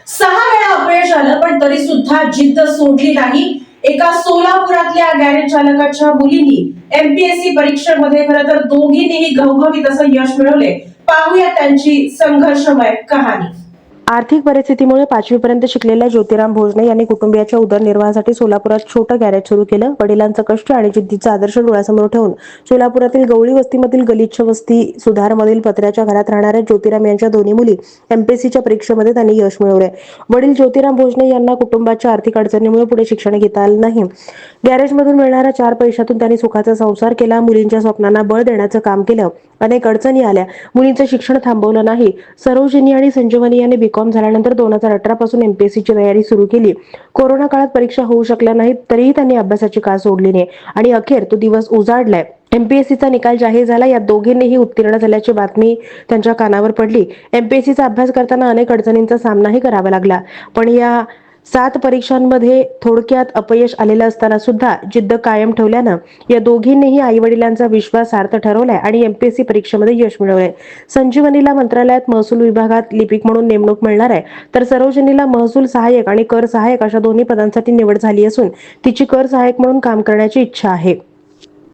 6 वेळा अपयश आलं पण तरी सुद्धा जिद्द सोडली नाही. एका सोलापुरातल्या गॅरेज चालकाच्या मुलींनी एमपीएससी परीक्षेमध्ये खरं तर दोघींनीही घवघवीत असं यश मिळवले. पाहूया त्यांची संघर्षमय कहाणी. आर्थिक परिस्थितीमुळे 5वी पर्यंत शिकलेल्या ज्योतिराम भोजने यांनी कुटुंबियाच्या उदरनिर्वाहासाठी सोलापुरात छोटं गॅरेज सुरू केलं. वडिलांचं कष्ट आणि जिद्दीचा आदर्श डोळ्यासमोर ठेवून सोलापुरातील गवळी वस्तीमधील गलिच्छ वस्ती सुधारमधील पत्र्याच्या घरात राहणाऱ्या ज्योतिराम यांच्या दोन्ही मुली एमपीएससीच्या परीक्षेमध्ये त्यांनी यश मिळवले. वडील ज्योतिराम भोजने यांना कुटुंबाच्या आर्थिक अडचणीमुळे पुढे शिक्षण घेता आलं नाही. गॅरेजमधून मिळणाऱ्या 4 पैशातून त्यांनी सुखाचा संसार केला. मुलींच्या स्वप्नांना बळ देण्याचं काम केलं. अनेक अडचणी आल्या. मुलींचं शिक्षण थांबवलं नाही. सरोजिनी आणि संजीवनी यांनी बीकॉम झाल्यानंतर 2018 पासून एमपीएससीची तयारी सुरू केली. कोरोना काळात परीक्षा होऊ शकल्या नाहीत तरीही त्यांनी अभ्यासाची कास सोडली नाही आणि अखेर तो दिवस उजाडलाय. एमपीएससीचा निकाल जाहीर झाला. या दोघींनीही उत्तीर्ण झाल्याची बातमी त्यांच्या कानावर पडली. एमपीएससीचा अभ्यास करताना अनेक अडचणींचा सामनाही करावा लागला. पण या 7 परीक्षांमध्ये थोडक्यात अपयश आलेलं असताना सुद्धा जिद्द कायम ठेवल्यानं या दोघींनीही आई वडिलांचा विश्वास सार्थ ठरवलाय आणि एमपीएससी परीक्षेमध्ये यश मिळवलंय. संजीवनीला मंत्रालयात महसूल विभागात लिपिक म्हणून नेमणूक मिळणार आहे, तर सरोजिनीला महसूल सहाय्यक आणि कर सहाय्यक अशा दोन्ही पदांसाठी निवड झाली असून तिची कर सहाय्यक म्हणून काम करण्याची इच्छा आहे.